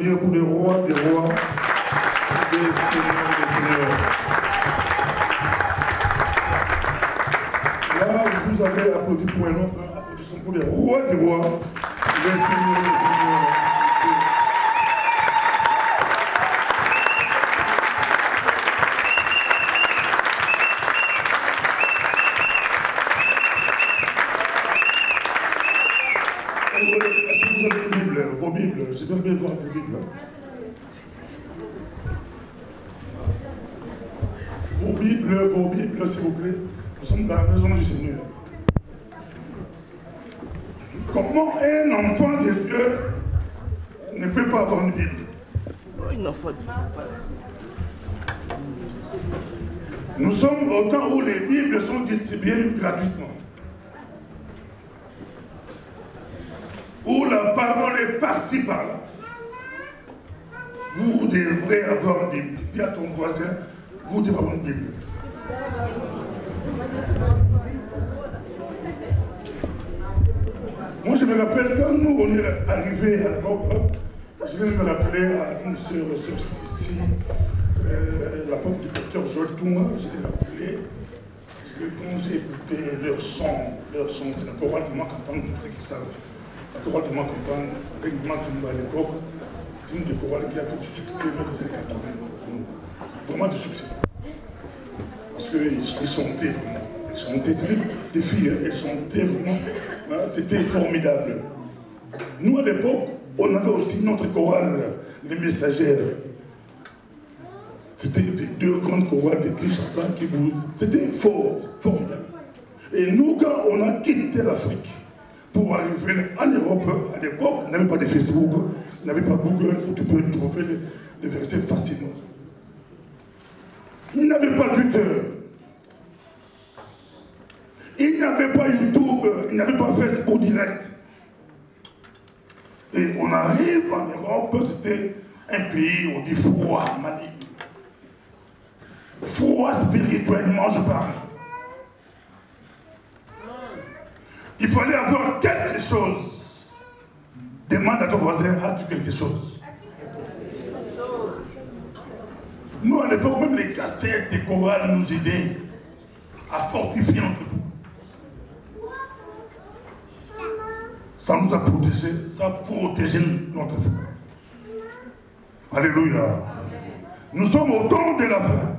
Seigneur, pour le roi des rois, pour le Seigneur des seigneurs. Là, vous avez applaudi pour un autre, applaudissons pour le roi des rois, le Seigneur des seigneurs. Est-ce que vous avez une Bible, vos Bibles? J'aimerais bien voir vos Bibles. Vos Bibles, s'il vous plaît. Nous sommes dans la maison du Seigneur. Comment un enfant de Dieu ne peut pas avoir une Bible? Nous sommes au temps où les Bibles sont distribuées gratuitement. Où la parole est par-ci par-là. Vous devrez avoir une Bible. Dis à ton voisin, vous devez avoir une Bible. Moi, je me rappelle quand nous, on est arrivés à l'Europe, je vais me rappeler à une sœur Sissi, la femme du pasteur Joël Touma, je l'ai rappelé, parce que quand j'ai écouté leur chant, c'est la chorale de Macampagne, pour ceux qui savent. La chorale de Macampagne, avec Macumba à l'époque, c'est une des chorales qui a fait du succès vers les années 80. Vraiment du succès. Parce qu'ils chantaient vraiment. Ils chantaient, c'est des filles, elles chantaient vraiment. C'était formidable. Nous, à l'époque, on avait aussi notre chorale, les messagères. C'était deux grandes chorales de Kinshasa qui vous... C'était fort, formidable. Et nous, quand on a quitté l'Afrique, pour arriver en Europe, à l'époque, on n'avait pas de Facebook, on n'avait pas Google, où tu peux trouver les versets facilement. Il n'y avait pas Twitter. Il n'y avait pas YouTube, il n'y avait pas Facebook direct. Et on arrive en Europe, c'était un pays, on dit froid, maligne. Froid spirituellement, je parle. Il fallait avoir quelque chose. Demande à ton voisin, as-tu quelque chose? Nous, à l'époque, même les cassettes des chorales nous aidaient à fortifier entre vous. Ça nous a protégés, ça a protégé notre foi. Alléluia. Nous sommes au temps de la fin.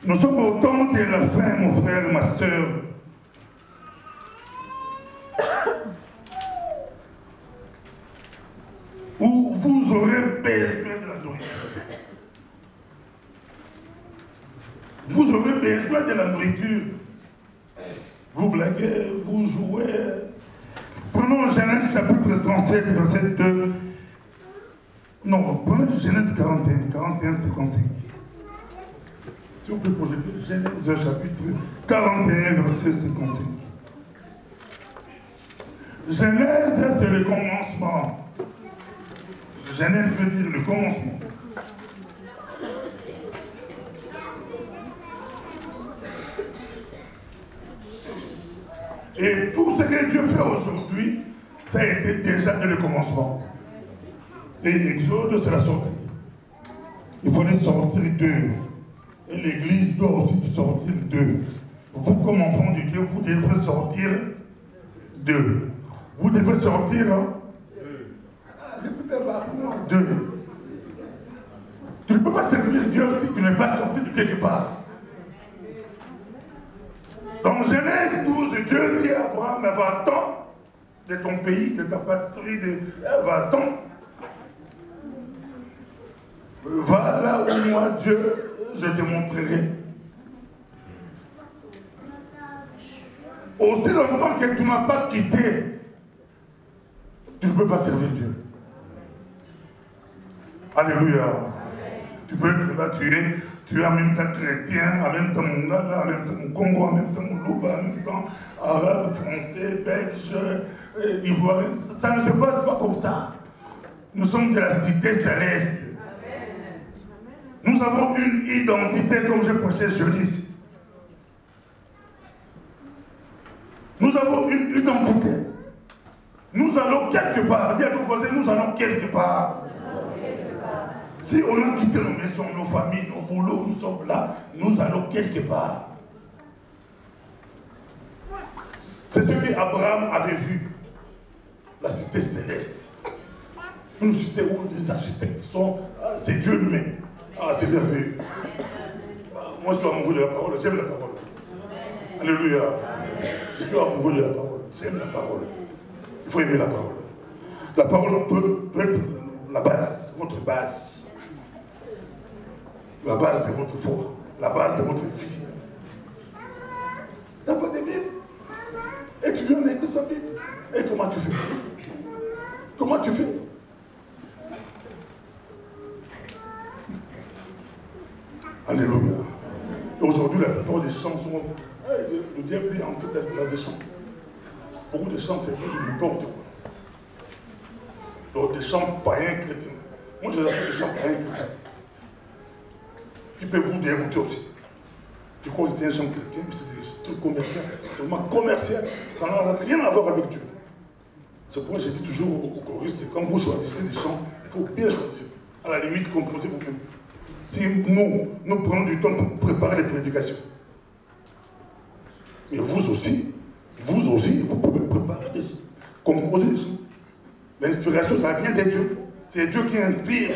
Nous sommes au temps de la fin, mon frère, ma soeur. Où vous aurez besoin de la nourriture. Vous aurez besoin de la nourriture. Vous blaguez, vous jouez. Prenons Genèse chapitre 37, verset 2. Non, prenez Genèse 41, 55. Si vous pouvez projeter Genèse chapitre 41, verset 55. Genèse, c'est le commencement. Genèse veut dire le commencement. Et tout ce que Dieu fait aujourd'hui, ça a été déjà dès le commencement. Et l'Exode, c'est la sortie. Il fallait sortir d'eux. Et l'Église doit aussi sortir d'eux. Vous, comme enfants de Dieu, vous devrez sortir d'eux. Vous devez sortir d'eux. Tu ne peux pas servir Dieu si tu n'es pas sorti de quelque part. Dans Genèse 12, Dieu dit à Abraham, va-t'en de ton pays, de ta patrie, va-t'en. Va là où moi, Dieu, je te montrerai. Aussi longtemps que tu ne m'as pas quitté, tu ne peux pas servir Dieu. Alléluia. Amen. Tu peux être là, tu es en même temps chrétien, en même temps mongala, en même temps Congo, en même temps Louba, en même temps arabe, français, belge, ivoirien. Ça ne se passe pas comme ça. Nous sommes de la cité céleste. Nous avons une identité, comme j'ai prêché jeudi. Nous avons une identité. Nous allons quelque part. Dis à ton voisin, nous allons quelque part. Si on a quitté nos maisons, nos familles, nos boulots, nous sommes là, nous allons quelque part. C'est ce qu'Abraham avait vu. La cité céleste. Une cité où les architectes sont... Ah, c'est Dieu lui-même. Ah, c'est merveilleux. Moi, je suis amoureux de la parole. J'aime la parole. Alléluia. Je suis amoureux de la parole. J'aime la parole. Il faut aimer la parole. La parole peut être la base, votre base. La base de votre foi. La base de votre vie. Tu n'as pas de Bible. Et tu viens avec sa Bible. Et comment tu fais? Comment tu fais? Alléluia. Aujourd'hui, la plupart des chants sont... Le diable est en train d'être dans des chants. Beaucoup de chants, c'est de n'importe quoi. Donc des chants païens chrétiens. Moi, je les appelle des chants païens chrétiens. Qui peuvent vous dérouter aussi. Tu crois que c'est un chant chrétien, mais c'est des trucs commerciaux. C'est vraiment commercial. Ça n'a rien à voir avec Dieu. C'est pourquoi j'ai dit toujours aux choristes, quand vous choisissez des chants, il faut bien choisir. À la limite, composez vous-même. Si nous prenons du temps pour préparer les prédications. Mais vous aussi, vous pouvez préparer des chants, composer des chants. L'inspiration, ça vient de Dieu. C'est Dieu qui inspire.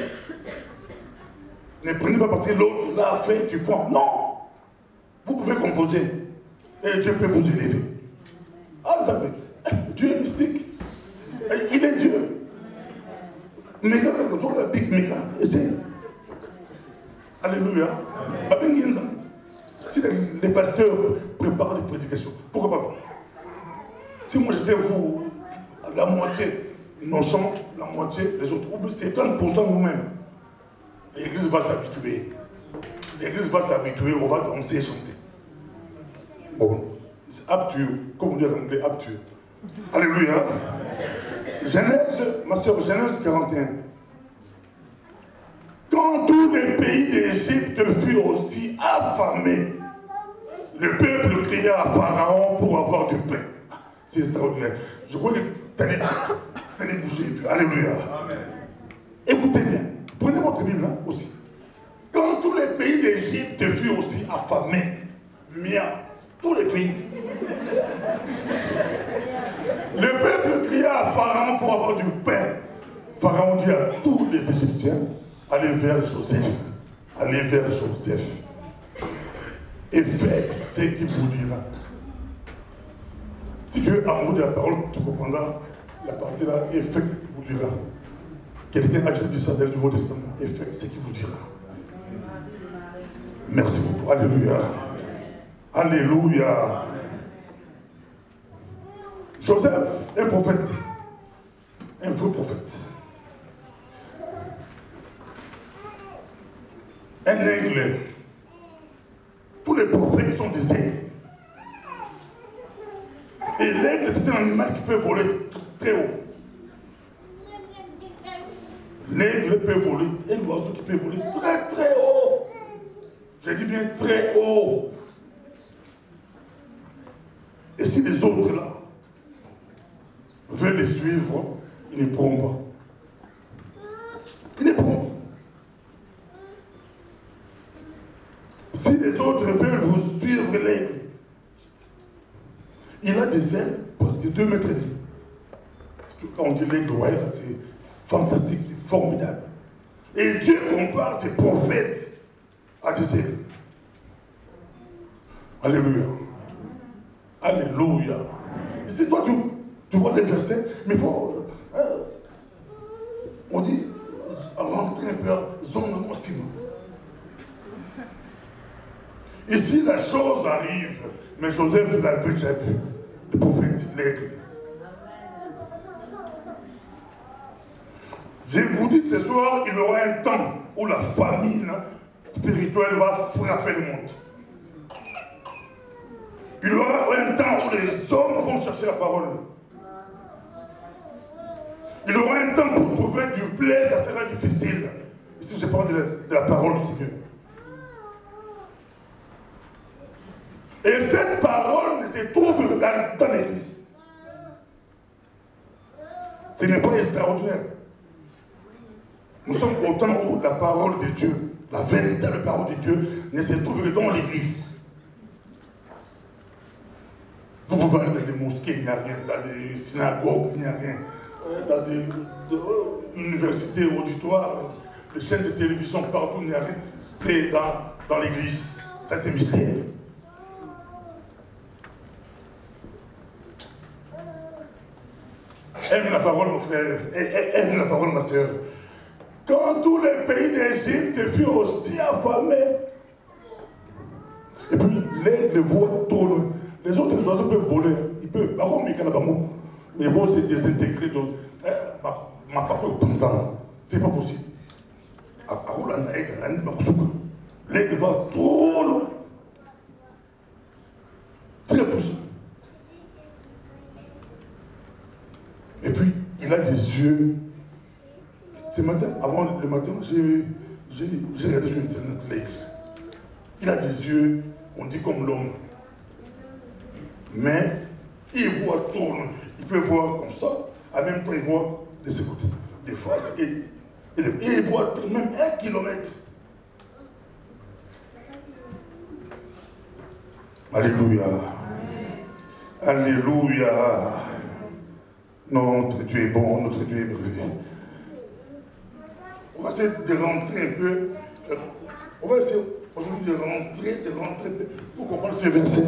Ne prenez pas parce que l'autre l'a fait, tu prends. Non! Vous pouvez composer. Et Dieu peut vous élever. Ah, ça veut Dieu est mystique. Il est Dieu. Mais quand vous avez big méga, essaye. Alléluia. Si les pasteurs préparent des prédications, pourquoi pas vous? Si moi j'étais vous, la moitié, nos chants, la moitié, les autres, c'est 30% nous-mêmes. L'église va s'habituer. L'église va s'habituer, on va danser et chanter. Bon, c'est up to you, comme on dit en anglais, up to you. Alléluia. Genèse, ma soeur, Genèse 41. Quand tous les pays d'Égypte furent aussi affamés, le peuple cria à Pharaon pour avoir du pain. C'est extraordinaire. Je crois que tu allais bouger un peu. Alléluia. Amen. Écoutez bien. Prenez votre Bible là aussi. Quand tous les pays d'Égypte furent aussi affamés, tous les pays. Le peuple cria à Pharaon pour avoir du pain. Pharaon dit à tous les Égyptiens, allez vers Joseph. Allez vers Joseph. Et faites ce qu'il vous dira. Si tu es amoureux de la parole, tu comprendras la partie là, et faites ce qu'il vous dira. Quelqu'un a déjà dit ça dans le Nouveau Testament, et faites ce qu'il vous dira. Merci beaucoup. Alléluia. Alléluia. Joseph, un prophète. Un vrai prophète. Un aigle. Tous les prophètes sont des aigles. Et l'aigle, c'est un animal qui peut voler très haut. L'aigle peut voler, un oiseau qui peut voler très très haut. Je dis bien très haut. Et si les autres là veulent les suivre, ils ne pourront pas. Ils ne pourront pas. Si les autres veulent vous suivre l'aigle, il a des ailes presque 2 mètres et demi. Quand on dit l'aigle royal, c'est fantastique, c'est formidable. Et Dieu compare ses prophètes à des ailes. Alléluia. Alléluia. Et c'est toi, tu vois des versets, mais il faut... on dit, rentrer un peu, zone maximum. Et si la chose arrive, mais Joseph l'avait déjà vu, le prophète, l'aigle. Je vous dis ce soir, il y aura un temps où la famine spirituelle va frapper le monde. Il y aura un temps où les hommes vont chercher la parole. Il y aura un temps pour trouver du blé, ça sera difficile. Ici, je parle de la parole du Seigneur. Et cette parole ne se trouve que dans l'église. Ce n'est pas extraordinaire. Nous sommes au temps où la parole de Dieu, la véritable parole de Dieu, ne se trouve que dans l'église. Vous pouvez aller dans des mosquées, il n'y a rien. Dans des synagogues, il n'y a rien. Dans des universités, auditoires, les chaînes de télévision, partout, il n'y a rien. C'est dans l'église. Ça, c'est mystère. Aime la parole, mon frère. Aime la parole, ma soeur. Quand tous les pays d'Égypte furent aussi affamés, et puis l'aigle voit trop loin. Les autres oiseaux peuvent voler, ils peuvent, mais ils vont se désintégrer d'autres. Ma papa est pensant, c'est pas possible. L'aigle va trop loin. Très possible. Et puis, il a des yeux. Ce matin, avant le matin, j'ai regardé sur Internet l'aigle. Il a des yeux, on dit comme l'homme. Mais il voit trop loin. Il peut voir comme ça, en même temps il voit de ce côté, des faces, et il voit même 1 kilomètre. Alléluia. Alléluia. Notre Dieu est bon, notre Dieu est merveilleux. On va essayer de rentrer un peu. On va essayer aujourd'hui de rentrer pour comprendre ce verset.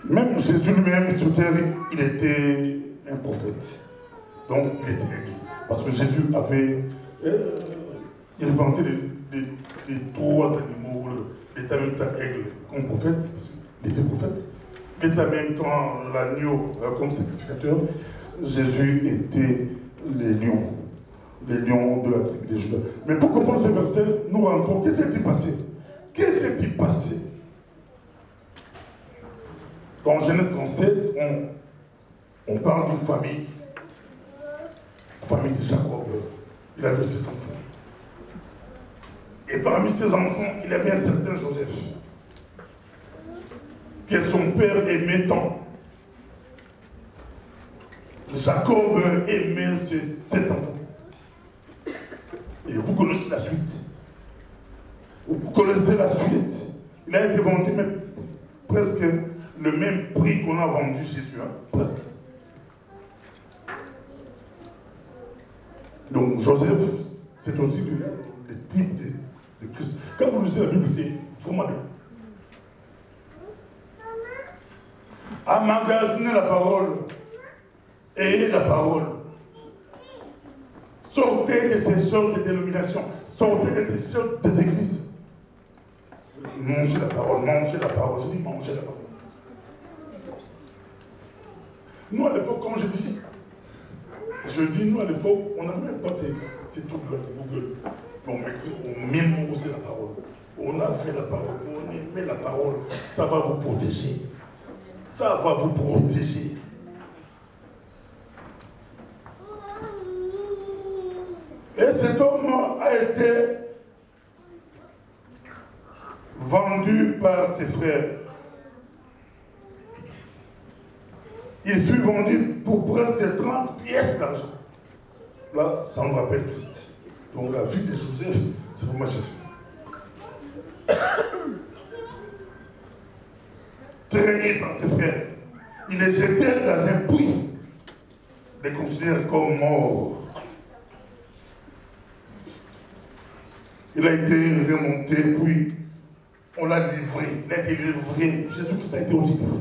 Même Jésus lui-même sur terre, il était un prophète. Donc il était aigle. Parce que Jésus avait il représentait les 3 animaux, il était en même temps aigle comme prophète, parce qu'il était prophète. Il était en même temps l'agneau comme sacrificateur. Jésus était les lions de la tribu de Juda. Mais pour comprendre ce verset, nous rentrons. Qu'est-ce qui s'est passé? Qu'est-ce qui s'est passé? Dans Genèse 37, on parle d'une famille, la famille de Jacob. Il avait ses enfants. Et parmi ses enfants, il avait un certain Joseph, que son père aimait tant. Jacob aimait cet enfant. Et vous connaissez la suite. Vous connaissez la suite. Il a été vendu, mais presque le même prix qu'on a vendu Jésus, hein? Presque. Donc Joseph, c'est aussi le type de Christ. Quand vous lisez la Bible, c'est vraiment bien. Emmagasiner la parole, ayez la parole. Sortez de ces choses de dénomination, sortez de ces choses des églises. Mangez la parole, je dis mangez la parole. Nous, à l'époque, comme je dis, nous, à l'époque, on n'avait même pas ces trucs-là de Google. Mais on mémorisait la parole. On avait la parole, on aimait la parole. Ça va vous protéger. Ça va vous protéger. Et cet homme a été vendu par ses frères. Il fut vendu pour presque 30 pièces d'argent. Là, ça nous rappelle Christ. Donc la vie de Joseph, c'est vraiment Jésus. Traîné par ses frères. Il est jeté dans un puits. Il les considère comme mort. Il a été remonté, puis on l'a livré. Il a été livré. Jésus-Christ a été aussi livré.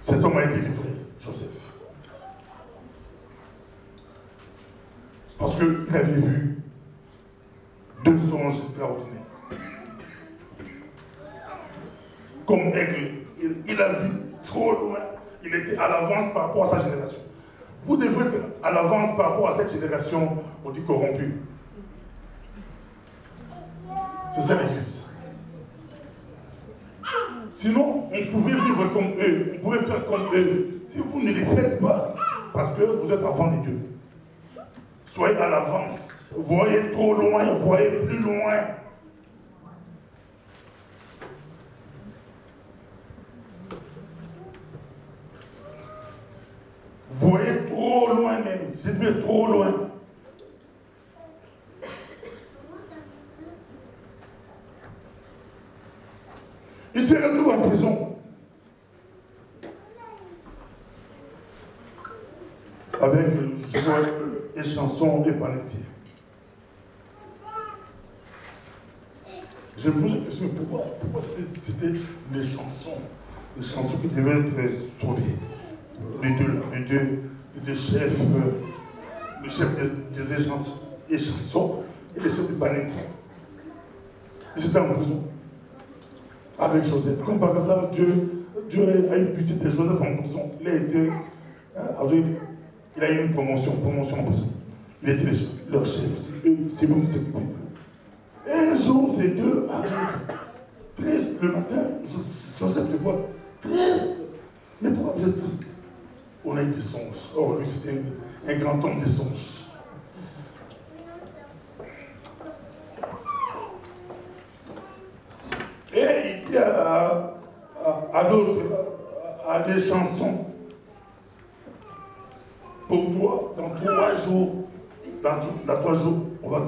Cet homme a été livré, Joseph. Parce qu'il avait vu 2 songes extraordinaires. Comme aigle, il a vu trop loin. Il était à l'avance par rapport à sa génération. Vous devrez être à l'avance par rapport à cette génération, on dit corrompue. C'est ça l'Église. Sinon, on pouvait vivre comme eux, on pouvait faire comme eux. Si vous ne les faites pas, parce que vous êtes enfants de Dieu. Soyez à l'avance. Voyez trop loin, voyez plus loin. J'ai dû être trop loin. Il se retrouve en prison. Avec, je vois, des chansons et palettiers. Je me pose la question, pourquoi c'était des chansons qui devaient être sauvées. Les deux chefs, le chef des chansons et le chef des palettiers. Ils étaient en prison avec Joseph. Comme par hasard, Dieu a eu pitié de Joseph en prison. Il a été, il a eu une promotion en prison. Il était leur chef, c'est lui qui s'occupait d'eux. Et un jour, ces deux arrivent, tristes le matin. Joseph les voit tristes. Mais pourquoi vous êtes tristes? On a eu des songes. Or, lui, c'était un grand homme des songes. Et il dit à l'autre, à des chansons, pour toi, dans 3 jours, on va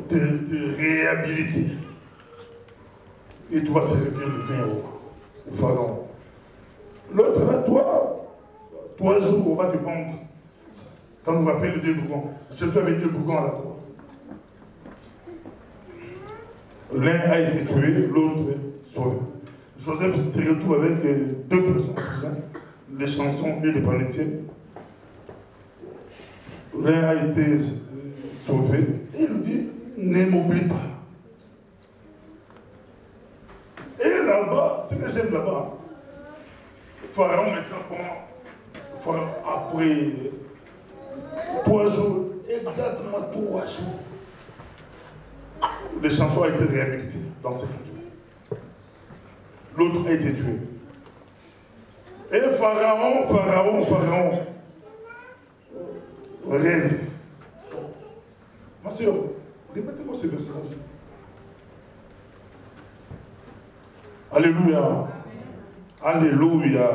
te réhabiliter. Et tu vas servir le vin au pharaon. L'autre là, 3 jours, on va te prendre. Ça nous rappelle les 2 Bourgons. Jésus avait 2 Bourgons à la croix. L'un a été tué, l'autre sauvé. Joseph se retrouve avec 2 personnes en prison, les chansons et les palettiers. L'un a été sauvé et il lui dit, ne m'oublie pas. Et là-bas, ce que j'aime là-bas, Pharaon maintenant, après 3 jours, exactement 3 jours, les chansons ont été réhabilitées dans ses fonctions. L'autre a été tué. Et Pharaon rêve. Ma soeur, répétez-moi ce verset. Alléluia. Alléluia.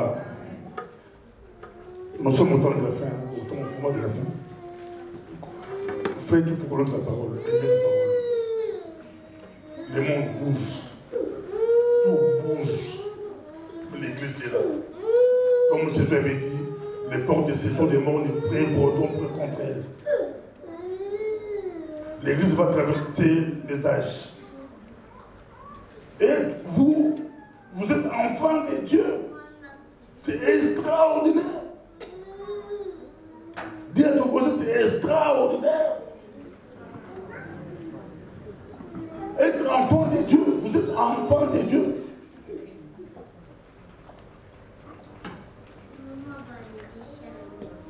Nous sommes au temps de la fin, au moment de la fin. Faites tout pour connaître la parole. Le monde bouge. Tout bouge. L'église est là. Comme Jésus avait dit, les portes de séjour des morts ne prévaudront pas contre elle. L'église va traverser les âges. Et vous êtes enfants de Dieu. C'est extraordinaire. Dis à ton projet, c'est extraordinaire. Être enfant de Dieu, vous êtes enfant de Dieu.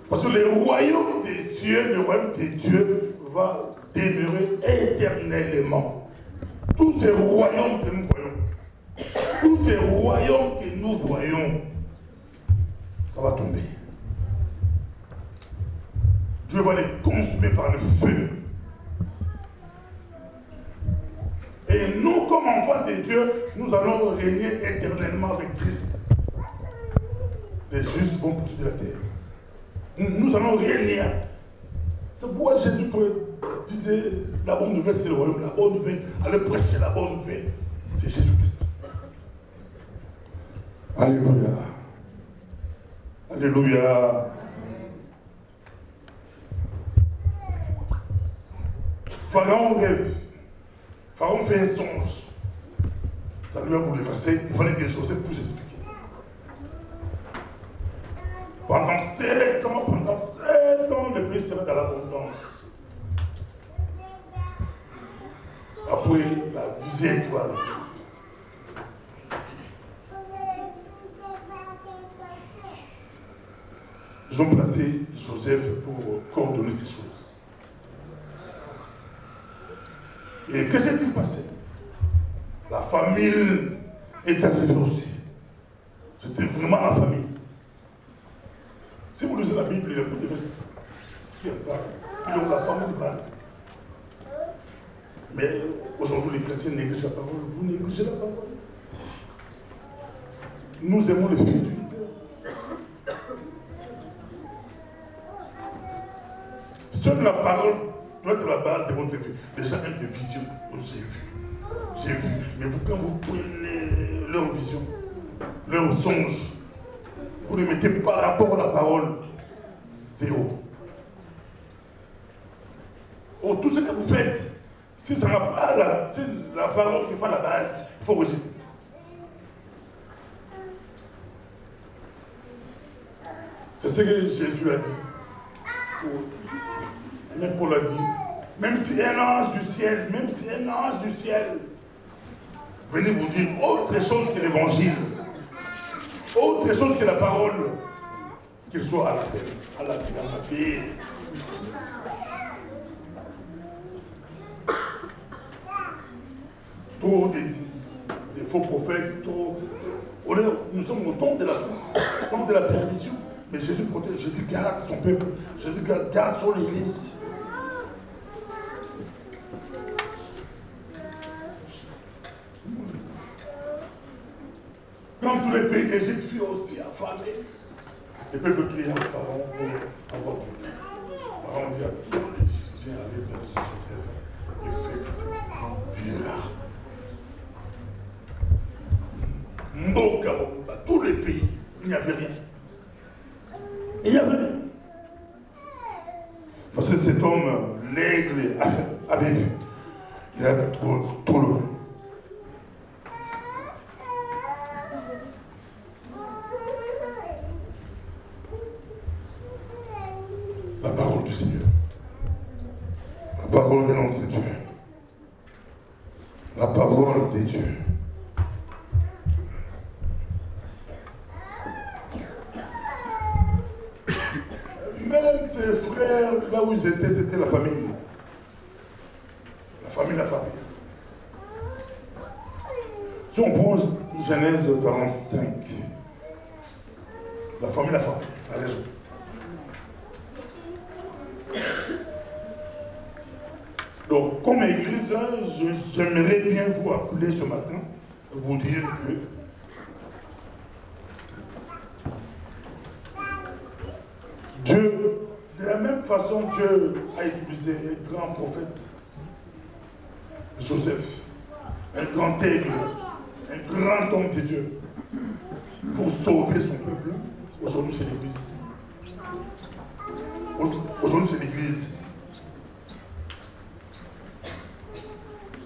Parce que le royaume des cieux, le royaume de Dieu va demeurer éternellement. Tous ces royaumes que nous voyons, tous ces royaumes que nous voyons, ça va tomber. Dieu va les consumer par le feu. Et nous, comme enfants de Dieu, nous allons régner éternellement avec Christ. Les justes vont poursuivre la terre. Nous allons régner. C'est pourquoi Jésus disait la bonne nouvelle, c'est le royaume. La bonne nouvelle, allez prêcher la bonne nouvelle, c'est Jésus-Christ. Alléluia. Alléluia. Pharaon rêve. Pharaon fait un songe. Ça lui a bouleversé. Il fallait que Joseph puisse expliquer. Pendant 7 ans, le pays serait dans l'abondance. Après, la 10e fois. Ils ont placé Joseph pour coordonner ces choses. Et que s'est-il passé? La famille est arrivée aussi. C'était vraiment la famille. Si vous lisez la Bible, vous devez la famille parle. Mais aujourd'hui, les chrétiens négligent la parole. Vous négligez la parole. Nous aimons les filles du Père. Seule la parole doit être la base de votre vie. Les gens ont des visions. Oh, j'ai vu. Mais vous, quand vous prenez leur vision, leur songe, vous les mettez par rapport à la parole, zéro. Oh, tout ce que vous faites, si ça n'a pas si la parole n'est pas la base, il faut rejeter. C'est ce que Jésus a dit. Même Paul a dit. Même si un ange du ciel, venez vous dire autre chose que l'évangile, autre chose que la parole, qu'il soit à la terre, à la paix. Trop des faux prophètes, nous sommes au temps de la fin, au temps de la perdition. Mais Jésus protège, Jésus garde son peuple, Jésus garde son église. Quand tous les pays d'Égypte furent aussi affamés, les peuples criaient à Pharaon pour avoir du pain. Pharaon dit à tous les Égyptiens, allez vers Joseph et faites dira. Mboka, tous les pays, il n'y avait rien. Il n'y avait rien. Parce que cet homme, l'aigle, avait vu. Il avait trop loin. La parole du Seigneur. La parole de notre Dieu. La parole de Dieu. Même ses frères, là où ils étaient, c'était la famille. La famille. Si on prend Genèse 45, la famille, la région. Donc, comme église, j'aimerais bien vous appeler ce matin, vous dire que Dieu, de la même façon, Dieu a utilisé un grand prophète, Joseph, un grand aigle, un grand homme de Dieu, pour sauver son peuple. Aujourd'hui, c'est l'Église. Aujourd'hui, c'est l'Église.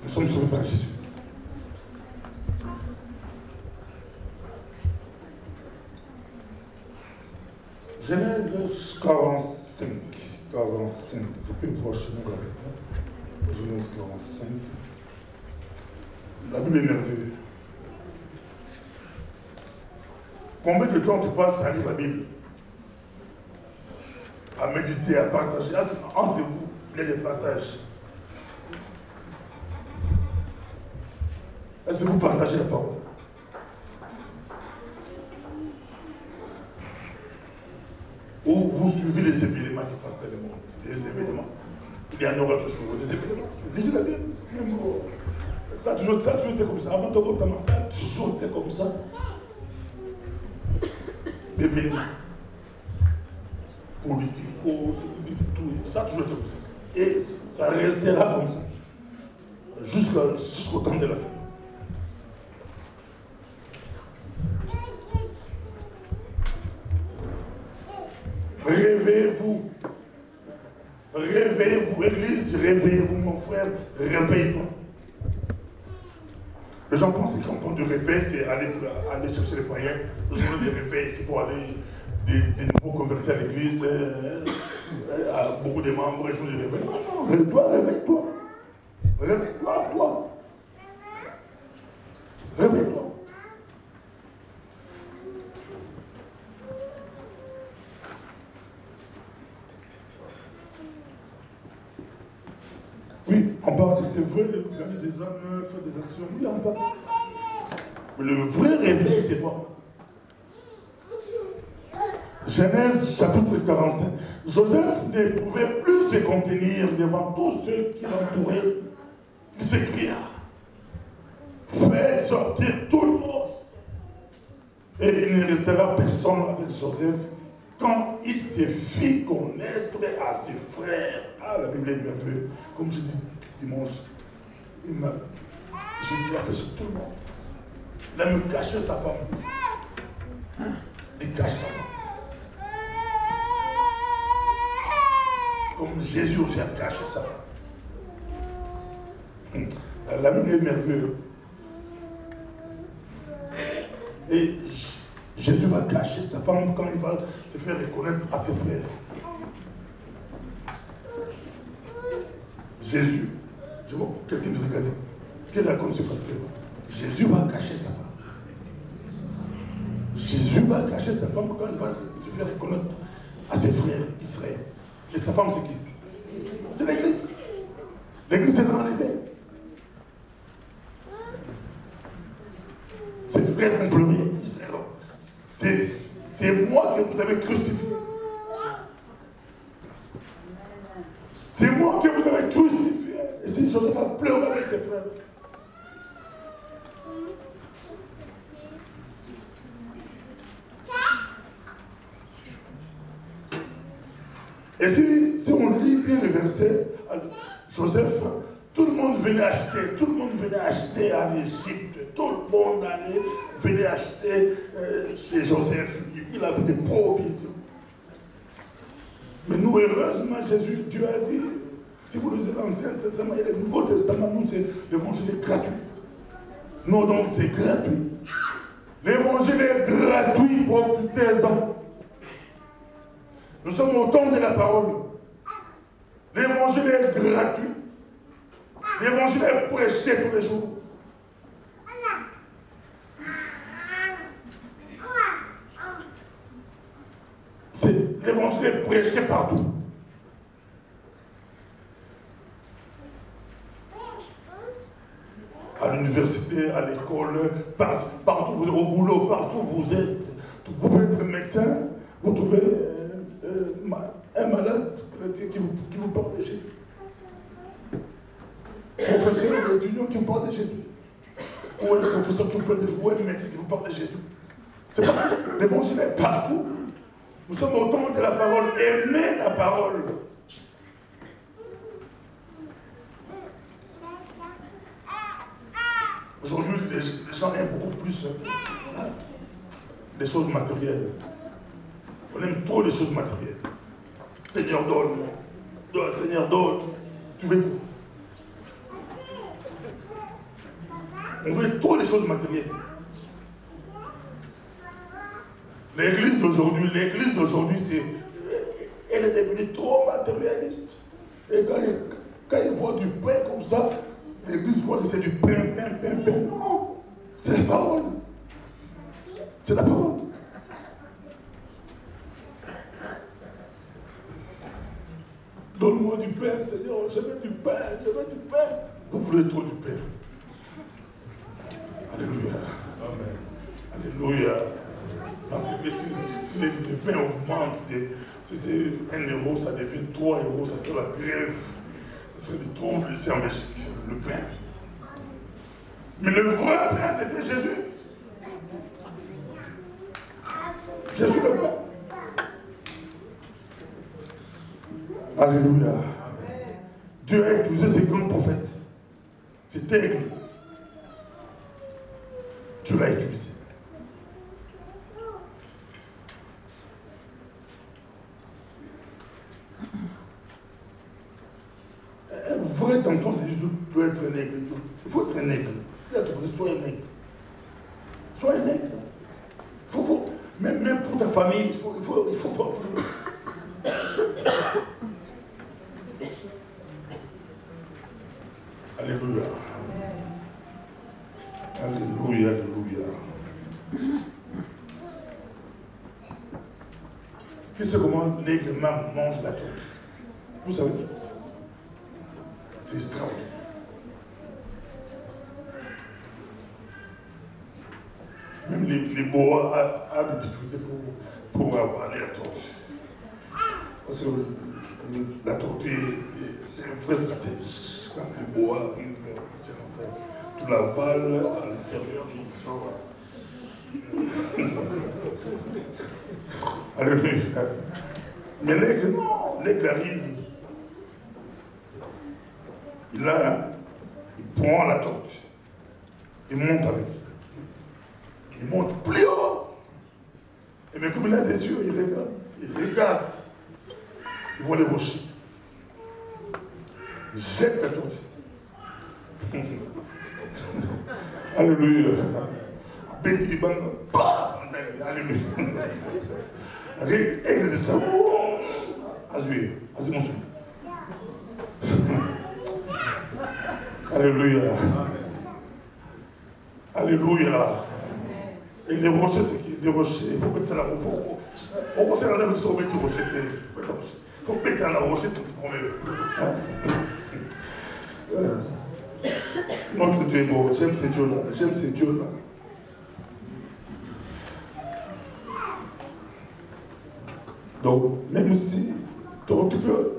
Nous sommes sauvés par Jésus. Genèse 45. Je peux voir chez nous avec moi. Genèse 45. La Bible est merveilleuse. Combien de temps tu passes à lire la Bible? À méditer, à partager. Entre vous, il y a des partages. Est-ce que vous partagez la parole? Ou vous suivez les événements qui passent dans le monde? Les événements. Il y en aura toujours des événements. Lisez la Bible. Ça a toujours été comme ça. Avant Togo, ça a toujours été comme ça. Des événements. Politiques, tout. Ça a toujours été comme ça. Et ça restera comme ça. Jusqu'au temps de la fin. Réveillez-vous. Réveillez-vous, Église, réveillez-vous, mon frère, réveillez-toi. Les gens pensent que quand on dit réveil, c'est aller chercher les foyers. Le jour de réveil, c'est pour aller des nouveaux convertis à l'Église, à beaucoup de membres, les jours de réveil. Non, réveille-toi, réveille-toi. Réveille-toi, toi. Réveille-toi. Oui, on parle de c'est vrai, gagner des âmes, faire des actions. Oui, on parle. Mais le vrai réveil, c'est quoi? Genèse chapitre 45. Joseph ne pouvait plus se contenir devant tous ceux qui l'entouraient. Il s'écria: faites sortir tout le monde. Et il ne restera personne avec Joseph quand il s'est fait connaître à ses frères. Ah, la Bible est merveilleuse. Comme je dis dimanche, je l'ai fait sur tout le monde. Il a même caché sa femme. Il cache sa femme. Comme Jésus aussi a caché sa femme. La Bible est merveilleuse. Et Jésus va cacher sa femme quand il va se faire reconnaître à ses frères. Jésus, je vois quelqu'un me regarder. Quel raconte ce pasteur? Jésus va cacher sa femme. Jésus va cacher sa femme quand il va se faire reconnaître à ses frères d'Israël. Et sa femme, c'est qui? C'est l'église. L'église est enlevée. Ses frères ont pleuré. C'est moi que vous avez crucifié. C'est moi que vous avez crucifié. Et si Joseph a pleuré avec ses frères. Et si on lit bien le verset, Joseph, tout le monde venait acheter en Égypte. Tout le monde venait acheter chez Joseph. Il avait des provisions. Mais nous, heureusement, Dieu a dit, si vous lisez l'Ancien Testament et le Nouveau Testament, nous, c'est l'évangile gratuit. Non, donc c'est gratuit. L'évangile est gratuit, profitez-en. Nous sommes au temps de la parole. L'évangile est gratuit. L'évangile est prêché tous les jours. L'évangile est prêché partout. À l'université, à l'école, partout vous êtes, au boulot, partout vous êtes. Vous pouvez être médecin, vous trouvez un malade chrétien qui vous parle de Jésus. Professeur ou étudiant qui vous parle de Jésus. Ou un professeur qui vous parle de Jésus, ou un médecin qui vous parle de Jésus. C'est partout. L'évangile est partout. Nous sommes au temps de la parole. Aimez la parole. Aujourd'hui, les gens aiment beaucoup plus les choses matérielles. On aime trop les choses matérielles. Seigneur, donne-moi. Seigneur, donne. Tu veux tout. On veut trop les choses matérielles. L'église d'aujourd'hui, elle est devenue trop matérialiste. Et quand ils voient du pain comme ça, l'église croit que c'est du pain. Non, c'est la parole. C'est la parole. Donne-moi du pain, Seigneur, je veux du pain. Vous voulez trop du pain. Alléluia. Amen. Alléluia. Parce que si le pain augmente, si c'est 1 euro, ça devient 3 euros, ça serait la grève. Ça serait du trouble ici en Belgique, le pain. Mais le vrai pain, c'était Jésus. Jésus le pain. Alléluia. Dieu a utilisé ces grands prophètes. C'est aigle. Dieu l'a utilisé. Un vrai enfant de Jésus doit être un aigle. Il faut être un aigle. Sois un aigle. Sois un aigle. Même pour ta famille, il faut voir plus loin. Alléluia. Alléluia, alléluia. Qui sait comment l'aigle mange la tortue? Vous savez? C'est extraordinaire. Même les boas ont des difficultés pour avoir la tortue. Parce que la tortue, c'est un vrai stratège. Quand les bois, c'est en fait, tout l'aval à l'intérieur, il sort. Alléluia. Mais l'aigle, non, l'aigle arrive. Il prend la tortue. Il monte avec. Il monte plus haut. Et bien comme il a des yeux, il regarde. Il regarde. Il voit les rochers. Il jette la tortue. Alléluia. Alléluia. Aigle de ça. Azui, mon Dieu. Alléluia. Alléluia. Et les rochers, c'est qui? Les rochers, il faut mettre la roche. On conseille la de se remettre les rochers. Il faut mettre la rocher pour se promener. Notre Dieu est beau. J'aime ces dieux-là. J'aime ces dieux-là. Donc, même si tu peux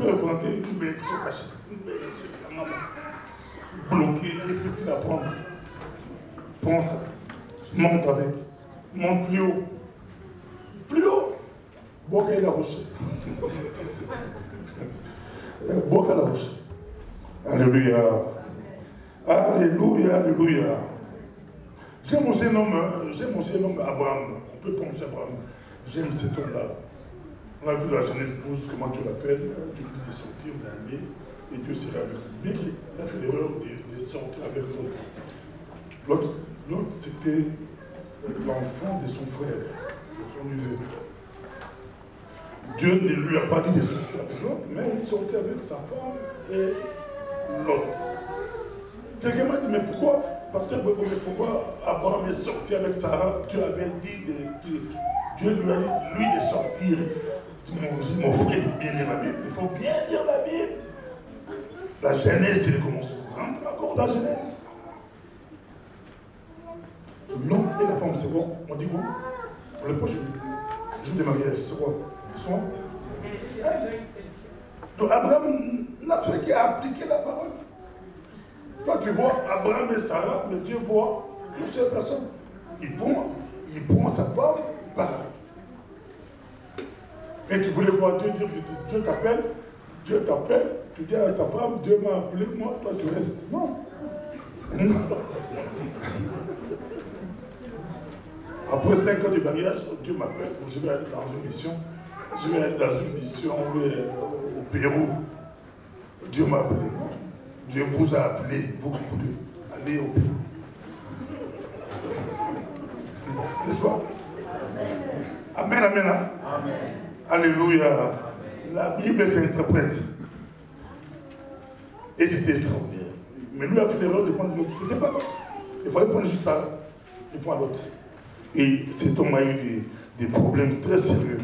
représenter une bénédiction cachée, une bénédiction qui est bloquée, difficile à prendre. Prends ça. Monte avec. Monte plus haut. Plus haut. Boca la roche. Boca la roche. Alléluia. Alléluia, alléluia. J'aime aussi un homme Abraham. On peut penser Abraham. J'aime cet homme-là. On a vu dans la Genèse 12 comment Dieu l'appelle. Dieu lui dit de sortir d'aller et Dieu serait avec lui. Mais il a fait l'erreur de sortir avec l'autre. L'autre, c'était l'enfant de son frère, de son neveu. Dieu ne lui a pas dit de sortir avec l'autre, mais il sortait avec sa femme et l'autre. Quelqu'un m'a dit, mais pourquoi? Parce que pourquoi Abraham est sorti avec Sarah? Dieu avait dit, Dieu lui a dit, lui, de sortir. Mon frère, il faut bien lire la Bible. Il faut bien lire la Bible. La Genèse, c'est le commencement. Rentre encore dans la Genèse. L'homme et la femme, c'est bon. On dit quoi? Pour le prochain jour de mariage, c'est quoi? Ils sont. Donc Abraham n'a fait qu'appliquer la parole. Quand tu vois Abraham et Sarah, mais Dieu voit une seule personne. Il prend sa femme, part avec. Mais tu voulais voir Dieu dire que Dieu t'appelle, tu dis à ta femme, Dieu m'a appelé, moi, toi tu restes. Non. Non. Après 5 ans de mariage, Dieu m'appelle, je vais aller dans une mission. Je vais aller dans une mission au Pérou. Dieu m'a appelé. Dieu vous a appelé, vous deux, allez au Pérou. N'est-ce pas? Amen, amen. Hein? Amen. Alléluia. La Bible s'interprète. Et c'était extraordinaire. Mais lui a fait l'erreur de prendre l'autre. Ce n'était pas l'autre. Il fallait prendre juste ça. Il prend l'autre. Et cet homme a eu des problèmes très sérieux.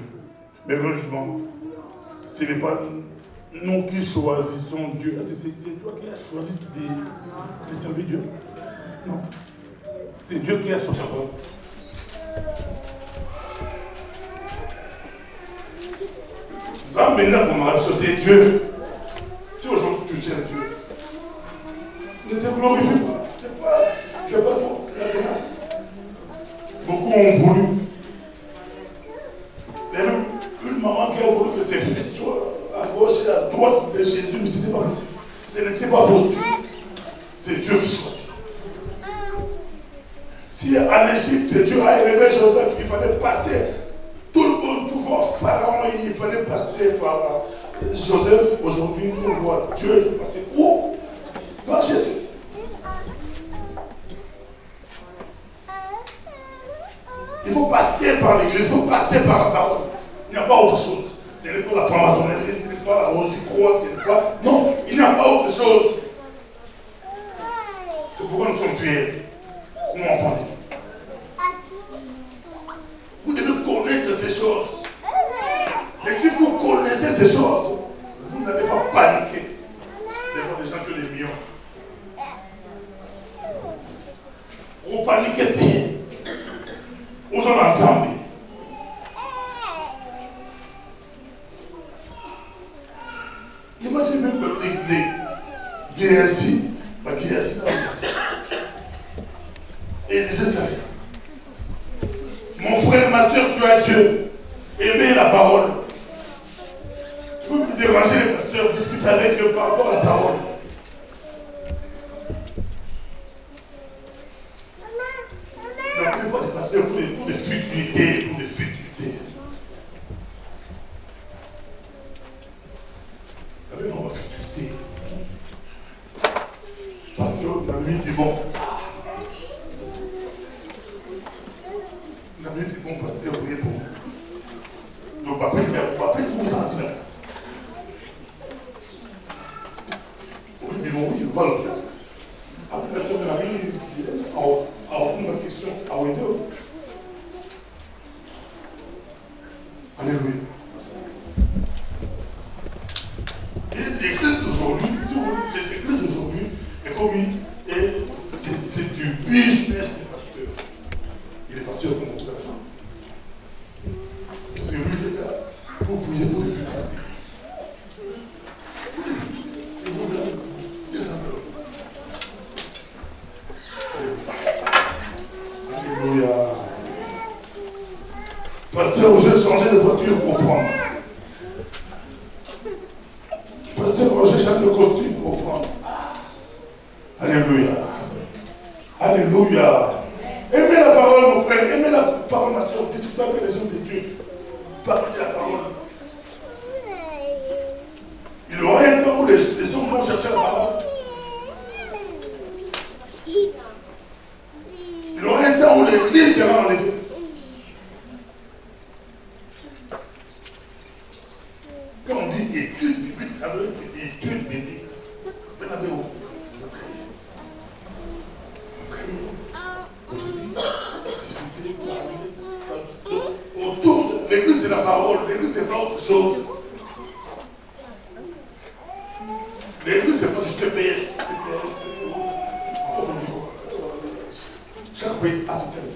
Mais heureusement, ce n'est pas nous qui choisissons Dieu. C'est toi qui as choisi de servir Dieu. Non. C'est Dieu qui a choisi. Ça, maintenant, pour ma c'est Dieu. Si aujourd'hui tu sers Dieu, ne te glorifie pas. Tu n'as pas toi, c'est la grâce. Beaucoup ont voulu. Même une maman qui a voulu que ses fils soient à gauche et à droite de Jésus, mais ce n'était pas possible. Ce n'était pas possible. C'est Dieu qui choisit. Si en Égypte, Dieu a élevé Joseph, il fallait passer tout le monde pour voir Pharaon, il fallait passer par Joseph. Aujourd'hui, pour voir Dieu, il faut passer où? Par Jésus. Il faut passer par l'église, il faut passer par la parole. Il n'y a pas autre chose. Ce n'est pas la franc-maçonnerie, ce n'est pas la rosicroix, ce n'est pas... Non, il n'y a pas autre chose. C'est pourquoi nous sommes fiers comme enfants de Dieu. Vous devez connaître ces choses. Et si vous connaissez ces choses, vous n'allez pas paniquer devant des gens qui ont des millions. Vous paniquez-t-il? Nous sommes ensemble. Imaginez même les guerriers, et ils disaient ça. parole. Tu peux me déranger les pasteurs, discuter avec eux par rapport à la parole. N'appelez pas des pasteurs pour des futilités, pour des futilités. N'appelez pas futilité. Pasteur, on a mis du bon. On a mis du bon pasteur, priez pour moi. Donc, on va appeler pour vous sentir là. Oui, mais bon, oui, on va l'hôpital. Après la sœur de Marie, à répondre à la question à Windows. Alléluia. Et l'église d'aujourd'hui, si vous voulez, les églises d'aujourd'hui, est comme c'est du business des pasteurs. Et les pasteurs font beaucoup d'argent. Parce que lui, les gars, pour prier pour les futurs. Pour les futurs. Et vous, là, des enveloppes. Alléluia. Pasteur, j'ai changé de voiture offrande. Pasteur, j'ai changé de costume offrande. Alléluia. Alléluia. Aimez la parole, mon frère. Aimez la parole, ma soeur. Discutez avec les hommes de Dieu. Parlez de la parole. Il y aura un temps où les hommes vont chercher la parole. Il y aura un temps où l'église sera enlevée. Quand on dit étude biblique, ça veut être étude biblique. Venez avec vous. Vous priez. Vous priez. Votre vie. Discutez, parlez. Autour de l'église, c'est la parole. L'église, c'est pas autre chose. L'église, c'est pas du CPS. CPS, enfin, on dit quoi? Chaque pays a ses termes.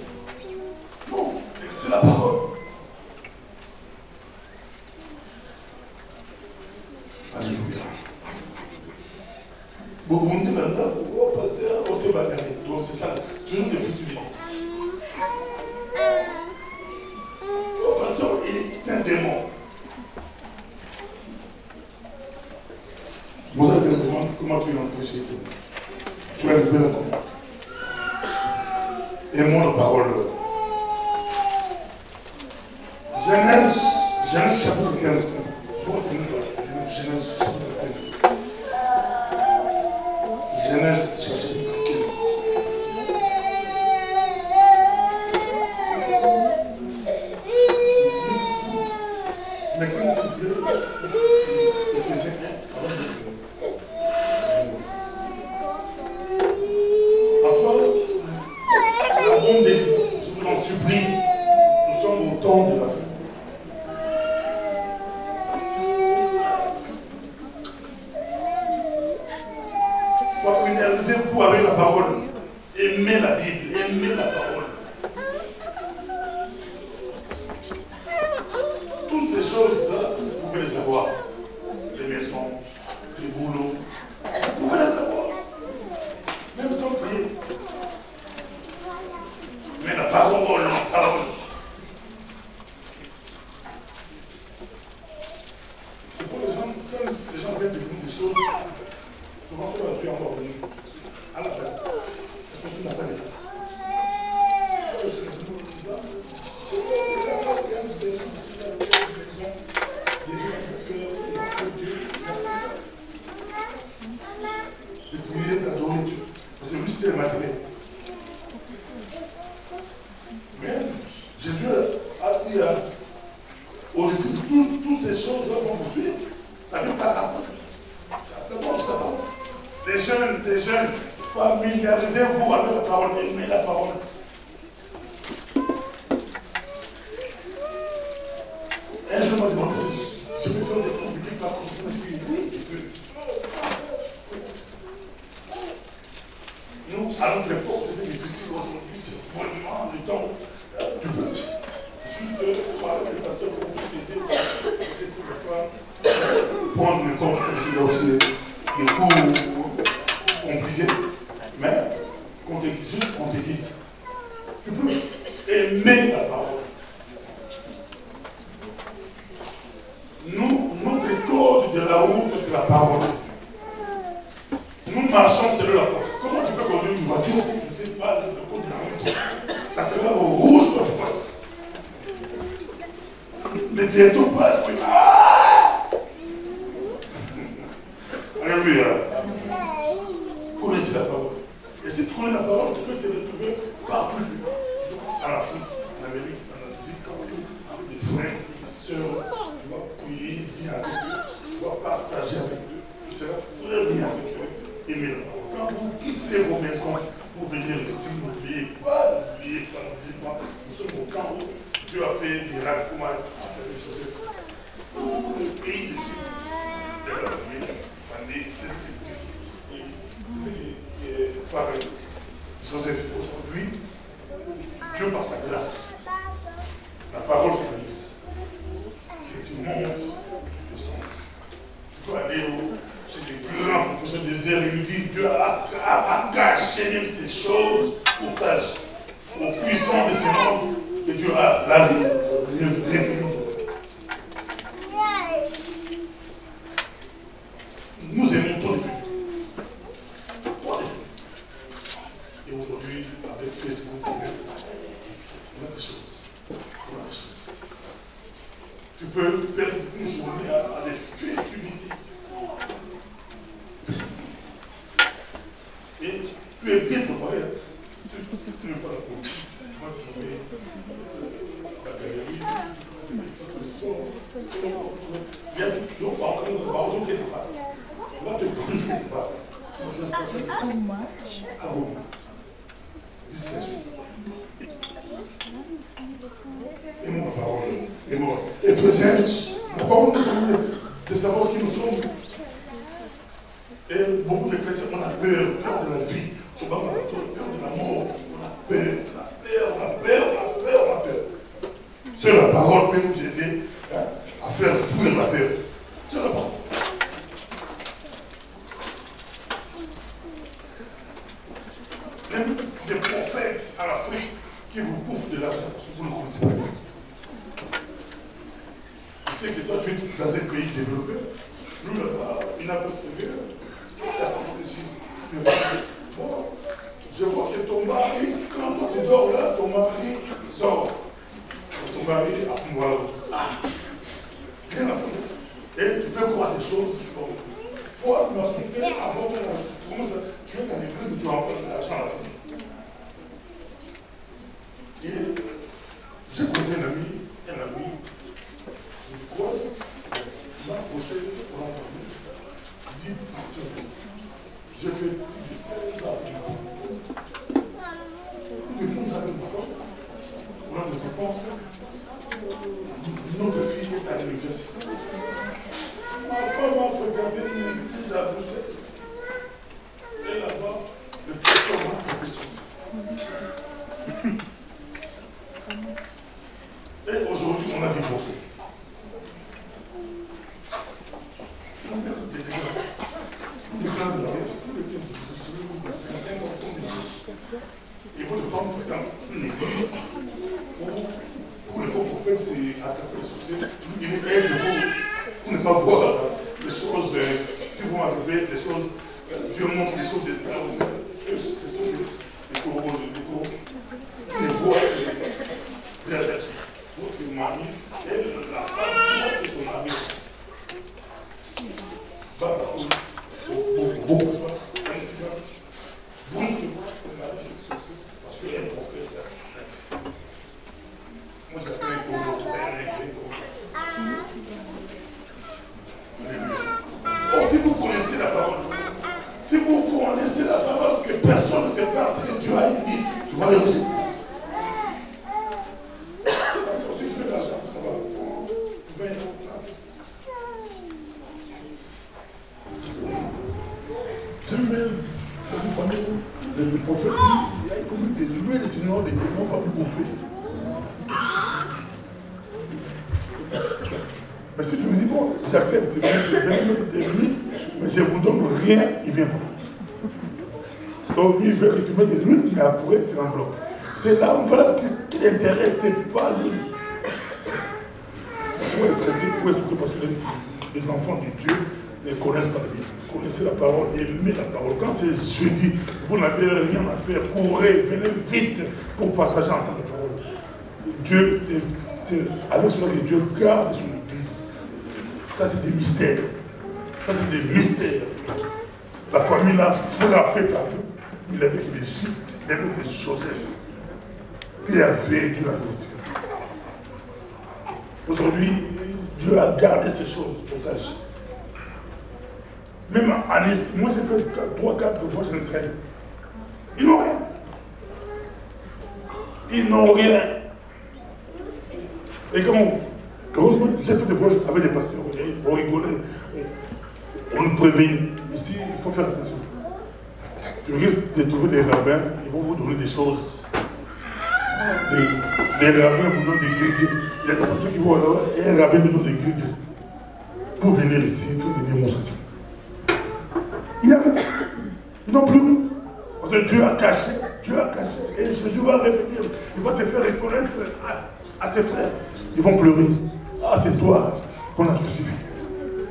Non, c'est la parole. Alléluia. Beaucoup de gens disent, oh pasteur, on s'est bagarré. Donc c'est ça, toujours des futilités. Oh pasteur, c'est un démon. Vous allez me demander comment tu es entré chez toi. Tu as levé la main. Aimons la parole. Genèse chapitre 15. Genèse chapitre 15. Genèse chapitre 15. Maintenant, s'il vous plaît, Éphésiens 1, la bonne des vies, je vous en supplie, nous sommes au temps de la fin. Familiarisez-vous avec la parole. Aimez la Bible, aimez la parole. Toutes ces choses-là, vous pouvez les avoir. Les maisons, les boulots, vous pouvez les avoir. Même sans prier. Mais la parole, la parole. C'est pour les gens, quand les gens veulent devenir des choses, souvent ça va faire encore venir. À la place. La personne n'a pas de place. C'est 15 maisons, des gens d'affaires, de prier, d'adorer Dieu. Parce que lui, c'était le matériel. Mais Jésus a dit aux disciples, toutes ces choses-là vont vous suivre. Ça vient par après. Ça va jusqu'à parole. Les jeunes, familiarisez-vous avec la parole, aimez la parole. Un jour, m'a demandé si je peux faire des communiqués par contre. Je dis oui, tu peux. Nous, à notre époque, c'était difficile. Aujourd'hui, c'est vraiment le temps du peuple. Juste parler avec les pasteurs pour t'aider, pour prendre le corps, il y a aussi des cours compliqués. Mais, on te dit, tu peux aimer la parole. de la route, c'est la parole. Nous marchons sur la porte. Comment tu peux conduire une voiture si tu ne sais pas le code de la route? Ça sera au rouge quand tu passes. Les piétons passent, tu... Ah! Alléluia. Connaissez la parole. Et si tu connais la parole, tu peux te retrouver partout. En Afrique, en Amérique, en Asie, partout, avec des frères, des sœurs. Tu vas prier bien avec eux. Tu vas partager avec eux. Tu seras très bien avec eux. Aimer la parole. Quand vous quittez vos maisons pour venir ici, n'oubliez pas. Nous sommes au camp où Dieu a fait un miracle pour moi avec Joseph. Tout le pays d'ici, de la famille, c'était Pharaon. Joseph, aujourd'hui, Dieu par sa grâce, la parole s'organise. Tu montes, tu descends. Tu peux aller chez les grands professeurs des érudits. Dieu a caché même ces choses aux sages, aux puissants de ces mondes. Et Dieu a la révélé. Nous aimons tous les films. Et aujourd'hui, avec Facebook, on a des choses. Tu peux perdre une journée à des festivités. Et tu es bien préparé. Si tu n'es pas là pour tu vas trouver la galerie, il y a donc par contre, on va te prendre quelque part. Moi, je ne passe pas à Rome. 17 jours. Et moi, la parole. Et moi. Éphésiens, la parole de savoir qui nous sommes. Et beaucoup de chrétiens, on a peur de la vie. On a peur de la mort. On a peur. Seule la parole peut nous aider à faire fuir la peur. C'est la parole. Même des prophètes en Afrique qui vous bouffent de l'argent parce que vous ne connaissez pas bien. Je sais que toi tu es dans un pays développé. Nous là-bas, il n'a pas servi la stratégie spirituelle. Bon, je vois que ton mari, quand toi tu dors là, ton mari sort. Ton mari a voilà. Rien à faire. Et tu peux croire ces choses. Pour m'insulter avant ton argent. Comment ça? Tu es dans l'église où tu empruntes l'argent à la famille. Et j'ai croisé un ami, je le croise, il m'a approché pour l'entendre. Il dit, pasteur, j'ai fait plus de 15 ans avec ma femme. Plus de 15 ans avec ma femme. On a des enfants. Notre fille est à l'université. Ma femme a fréquenté une église à Bruxelles. Et là-bas, le pasteur m'a tapé sur ça. Et aujourd'hui, on a divorcé. Son père des dégâts. Tous les frères de la vie, tous les thèmes, c'est important de Dieu. Et votre femme fréquente une église où les faux prophètes, c'est attraper les sorciers. Il est elle de vous pour ne pas voir les choses qui vont arriver, les choses. Dieu montre les choses extraordinaires. Et ce sont des coraux, les voix des êtres. Votre mari, elle, la femme, qui son mari. Beaucoup, brusquement, le mari est sorcier parce qu'il est un prophète. Moi, j'appelle les coraux, c'est pas un coraux. Oh, si vous connaissez la parole, si vous connaissez la parole que personne ne sait pas ce que Dieu a dit, tu vas le recevoir. Parce que si tu veux de l'argent pour savoir, tu vas y aller. J'aime bien le prophète, il faut nous délouer, sinon les démons vont nous bouffer. Mais si tu me dis, bon, j'accepte, je vais mettre des l'huile, mais je ne vous donne rien, il ne vient pas. Donc lui, il veut que tu mettes de l'huile, mais après, c'est l'enveloppe. C'est là, on voit qui l'intéresse, c'est pas lui. Pour expliquer parce que les enfants de Dieu ne connaissent pas la Bible. Connaissez la parole, aimez la parole. Quand c'est jeudi, vous n'avez rien à faire, courez, venez vite pour partager ensemble la parole. Dieu, c'est avec cela que Dieu garde son église. Ça, c'est des mystères. Ça, c'est des mystères. La famille l'a frappé partout. Il avait l'Égypte, il avait Joseph. Il avait de la nourriture. Aujourd'hui, Dieu a gardé ces choses pour ça. Même en Est, moi j'ai fait 3-4 voyages en Israël. Ils n'ont rien. Ils n'ont rien. Et comment? Heureusement, j'ai fait des voyages avec des pasteurs. On rigolait. On nous prévenait. Ici, il faut faire attention. Tu risques de trouver des rabbins, ils vont vous donner des choses. Des rabbins vous donnent des grillés. Il y a des personnes qui vont alors, et un rabbin nous donne des grillés. Pour venir ici, faire des démonstrations. Ils n'ont plus. Parce que Dieu a caché. Dieu a caché. Et Jésus va revenir. Il va se faire reconnaître à ses frères. Ils vont pleurer. Ah, c'est toi qu'on a crucifié.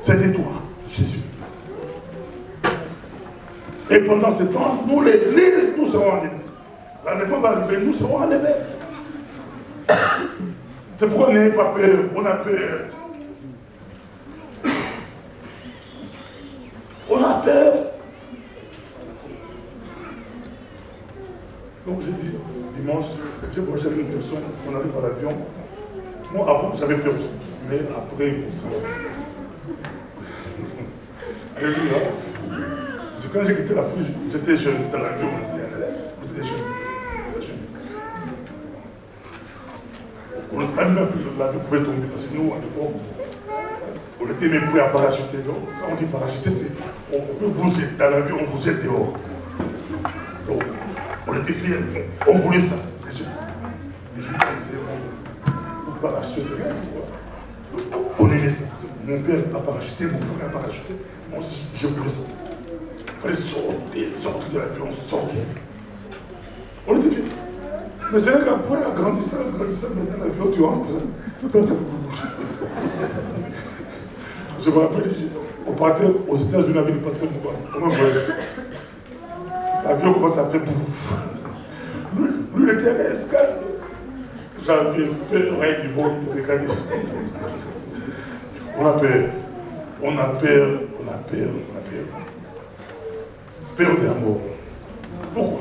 C'était toi, Jésus. Et pendant ce temps, nous, l'Église, nous serons enlevés. L'enlèvement va arriver, nous serons enlevés. C'est pourquoi on n'ayez pas peur. On a peur. On a peur. Donc j'ai dit, dimanche, j'ai voyagé avec une personne, on arrive à l'avion. Moi, avant, j'avais peur aussi. Mais après, pour ça. Alléluia. Parce que quand j'ai quitté l'Afrique, j'étais jeune. Dans l'avion, on était à l'aise. On était jeune. On ne savait même plus que l'avion pouvait tomber. Parce que nous, à l'époque, on était même prêts à parachuter. Donc, quand on dit parachuter, c'est on peut vous aider dans l'avion, on vous aide dehors. Donc, on était fiers. On voulait ça. Les jeunes disaient, vous parachutez, c'est rien. On aimait ça. Mon père a parachuté, mon frère a parachuté. Moi aussi, je voulais ça. Il fallait sortir de l'avion, sortir. On était fiers. Mais c'est là qu'après, en grandissant, maintenant l'avion, tu rentres. Je me rappelle, on partait aux États-Unis avec le pasteur Mouba. Comment vous voyez? L'avion commence à faire boum. Lui, il était à l'escale. J'avais peur, rien du vol, il me regardait. On a peur. On a peur, on a peur, on a peur. Peur de la mort. Pourquoi?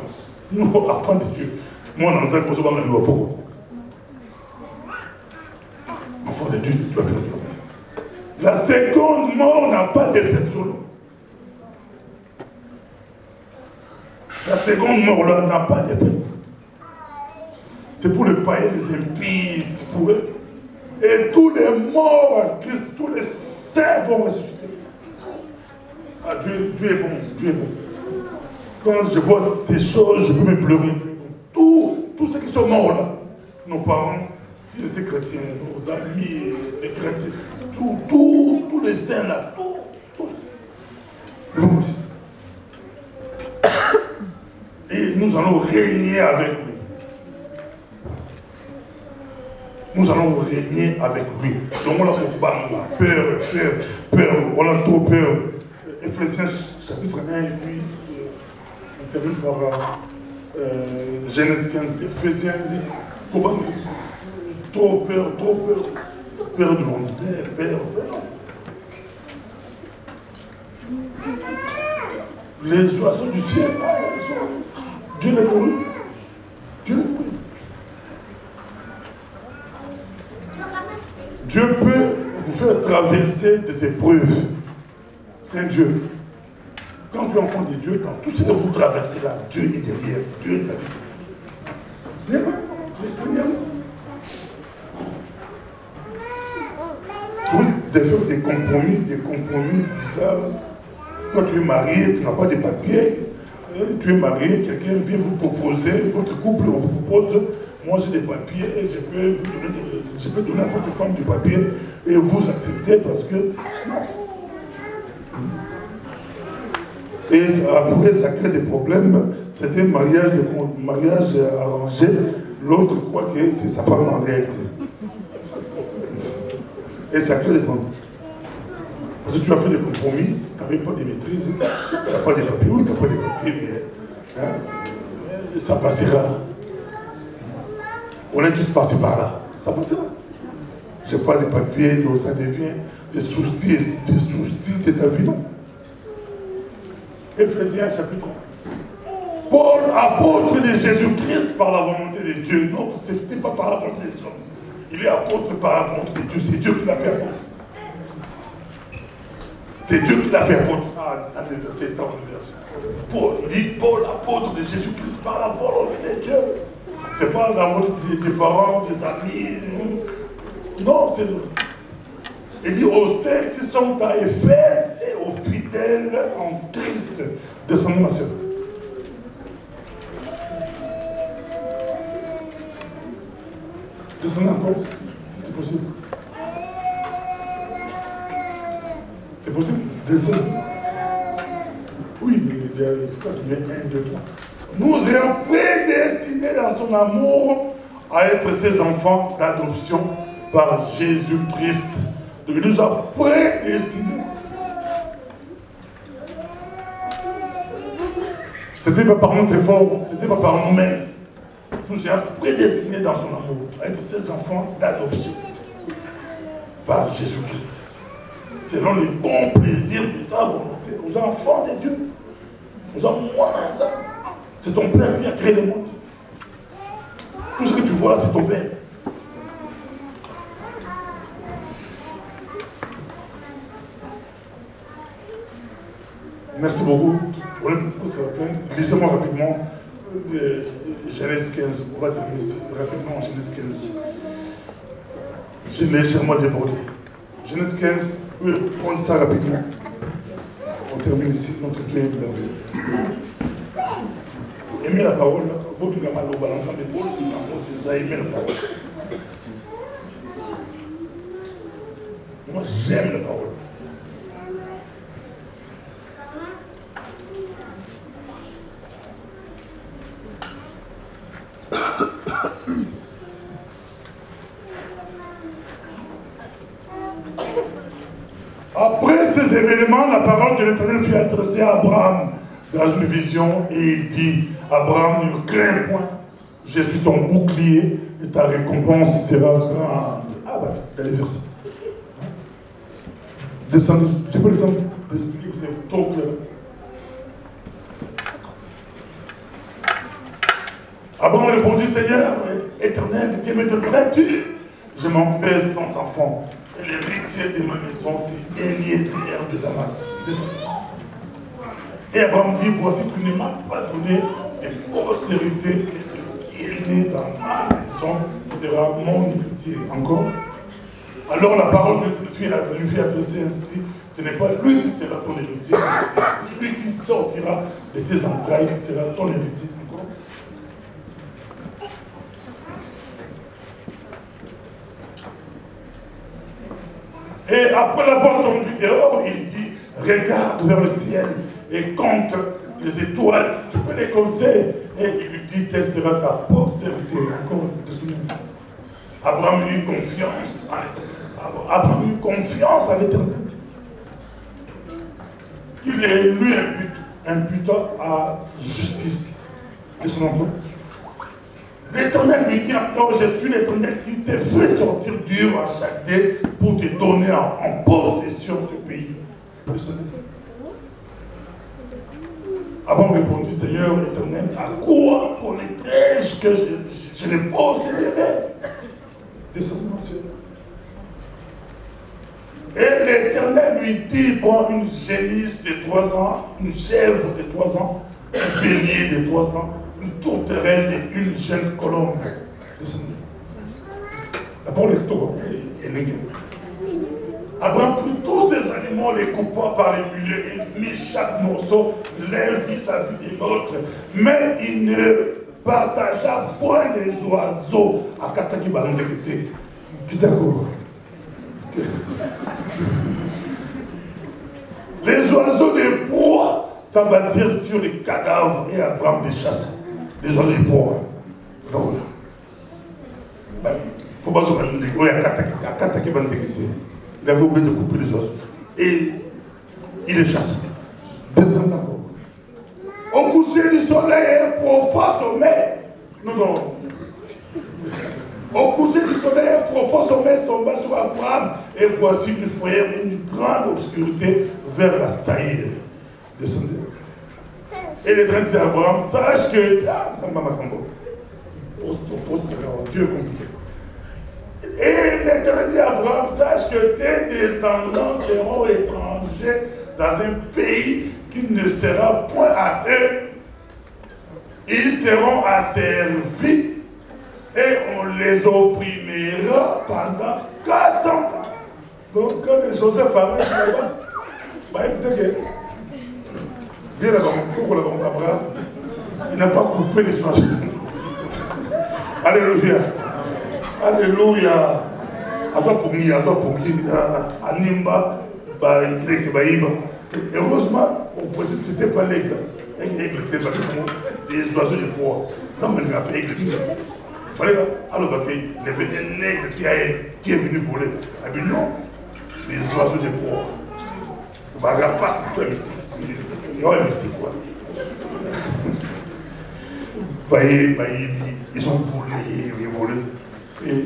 Nous, enfants de Dieu. Moi, dans un poste, on va me dire pourquoi? Enfant de Dieu, tu as peur de la mort. La seconde mort n'a pas d'effet sur nous. La seconde mort là n'a pas d'effet. C'est pour les païens, les impies, c'est pour eux. Et tous les morts en Christ, tous les saints vont ressusciter. Ah, Dieu est bon, Dieu est bon. Quand je vois ces choses, je peux me pleurer. Dieu est bon. Tous ceux qui sont morts là, nos parents, s'ils étaient chrétiens, nos amis, les chrétiens, tous les saints là, tous, ils vont ressusciter. Et nous allons régner avec lui. Nous allons régner avec lui. Donc on a peur, on a trop peur. Éphésiens chapitre 1, lui, on termine par Genèse 15. Éphésiens dit, comment nous dit? Trop peur du monde. Peur. Les oiseaux du ciel, Dieu les nourrit. Dieu les nourrit. Dieu peut vous faire traverser des épreuves. C'est un Dieu. Quand tu es enfant de Dieu, dans tout ce que vous traversez là, Dieu est derrière. Dieu est avec vous. Vous devez faire des compromis bizarres. Quand tu es marié, tu n'as pas de papiers. Tu es marié, quelqu'un vient vous proposer, votre couple, on vous propose, moi j'ai des papiers et je peux donner à votre femme des papiers et vous acceptez parce que non. Et après ça crée des problèmes. C'était un mariage arrangé, l'autre croit que c'est sa femme en réalité. Et ça crée des problèmes. Parce que tu as fait des compromis, tu n'avais pas de maîtrise, tu n'as pas de papiers, oui, tu n'as pas de papiers, mais hein, ça passera. On est tous passés par là, ça passera. Je n'ai pas de papiers, donc ça devient des soucis de ta vie, non. Éphésiens chapitre 1. Paul, apôtre de Jésus-Christ par la volonté de Dieu. Non, ce n'était pas par la volonté des hommes. Il est apôtre par la volonté de Dieu. C'est Dieu qui l'a fait apôtre. C'est Dieu qui l'a fait apôtre. Ah, ça c'est extraordinaire. Paul, il dit Paul, apôtre de Jésus-Christ par la volonté de Dieu. Ce n'est pas la volonté des parents, des amis. Non, c'est... Il dit aux saints qui sont à Éphèse et aux fidèles en Christ. Descendez ma soeur. Descendez encore, c'est possible. C'est possible. Descendez. Oui, mais c'est pas qu'il y a 1, 2, 3. Nous ayons prédestinés dans son amour à être ses enfants d'adoption par Jésus-Christ. Donc il nous a prédestinés. Ce n'était pas par notre effort, ce n'était pas par nous-mêmes. Nous avons prédestinés dans son amour à être ses enfants d'adoption par Jésus-Christ. Selon les bons plaisirs de sa volonté. Nous sommes enfants de Dieu. Nous sommes moi-même ça. C'est ton Père qui a créé le monde. Tout ce que tu vois là, c'est ton Père. Merci beaucoup. On est presque à la fin. Lisez-moi rapidement Genèse 15. On va terminer rapidement en Genèse 15. J'ai légèrement débordé. Genèse 15, oui, prendre ça rapidement. On termine ici. Notre Dieu est merveilleux. Aimez la parole. Beaucoup de mal au balançant d'épaule, il m'a déjà aimé la parole. Moi, j'aime la parole. Après ces événements, la parole de l'Éternel fut adressée à Abraham dans une vision et il dit, Abraham, ne crains point, je suis ton bouclier et ta récompense sera grande. Ah bah, allez vers ça. Descendez, j'ai pas le temps d'expliquer que c'est trop clair. Abraham répondit, Seigneur éternel, que me donnerais-tu? Je m'en vais sans enfant. Et l'héritier de ma maison, c'est Eliezer de Damas. Descendez. Et Abraham dit, voici, tu ne m'as pas donné de postérité, et ce qui est né dans ma maison sera mon héritier. Encore. Alors la parole de Dieu lui fait adresser ainsi, ce n'est pas lui qui sera ton héritier, mais c'est celui qui sortira de tes entrailles qui sera ton héritier. Encore. Et après l'avoir entendu dehors, il dit, regarde vers le ciel et compte les étoiles, tu peux les compter. Et il lui dit, quelle sera ta postérité? Encore 2 semaines. Abraham eut confiance à l'Éternel. Abraham eut confiance à l'Éternel. Il lui imputa à justice de son emploi. L'Éternel lui dit encore, je suis l'Éternel qui te fait sortir dur à chaque dé pour te donner en possession ce pays. Abraham répondit, Seigneur éternel, à quoi connaîtrai-je que je les posséderai? Descendez, ma soeur. Et l'Éternel lui dit, prends une génisse de 3 ans, une chèvre de 3 ans, un bélier de 3 ans, une tourterelle et une jeune colombe. Descendez. La parole est tout. Abraham prit tous ces animaux, les coupa par les milieux et mit chaque morceau l'un vis-à-vis de l'autre. Mais il ne partagea point les oiseaux à Kataki Bandekete. Les oiseaux de proie s'abattirent sur les cadavres et Abraham les chassa. Les oiseaux de proie. Vous savez. Il avait oublié de couper les oiseaux. et il est chassé. Descend encore. Au coucher du soleil, un profond sommeil. Non. Au coucher du soleil, un profond sommeil tomba sur Abraham, et voici une frayeur, une grande obscurité vers la saïre. Descendez. Et l'Éternel dit à Abraham, sache que. Ça m'a Dieu compliqué. Et l'Éternel dit à Abraham, sache que tes descendants seront étrangers dans un pays qui ne sera point à eux. Ils seront asservis et on les opprimera pendant 400 ans. Donc quand Joseph arrive là-bas, écoutez, viens là-bas, Abraham, il n'a pas coupé les soins. Alléluia. Alléluia. Animba, heureusement, on précise que ce n'était pas l'aigle. L'aigle était les oiseaux de proie. Ça me rappelle l'aigle. Il fallait alors il y avait un aigle qui est venu voler. Il dit non, les oiseaux de proie. On ne regarde pas ce qu'il fait mystique. Il y a un mystique quoi. Ils ont volé. Et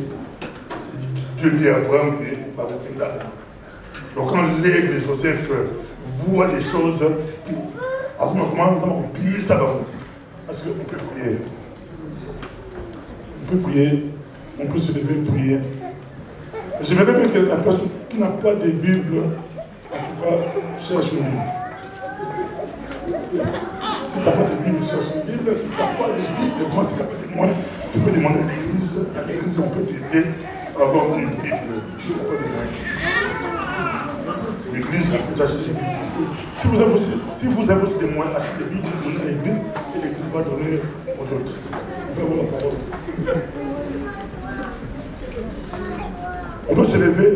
Dieu dit à Abraham que donc quand l'aigle de Joseph voit des choses, à ce moment comment on ça va. Parce qu'on peut prier. On peut prier, on peut se lever et prier. J'aimerais bien que la personne qui n'a pas de Bible, en tout cas, cherche une Bible. Si tu n'as pas de Bible, cherche une Bible. Si tu n'as pas de Bible, moi, si tu n'as pas de moi, tu peux demander à l'église. À l'église, on peut t'aider à avoir une Bible. Si tu n'as pas de moyens. L'église, on peut t'acheter. Si vous avez aussi des moyens, achetez des Bibles, donnez à l'église, et l'église va donner aux autres. On va avoir la parole. On peut se lever.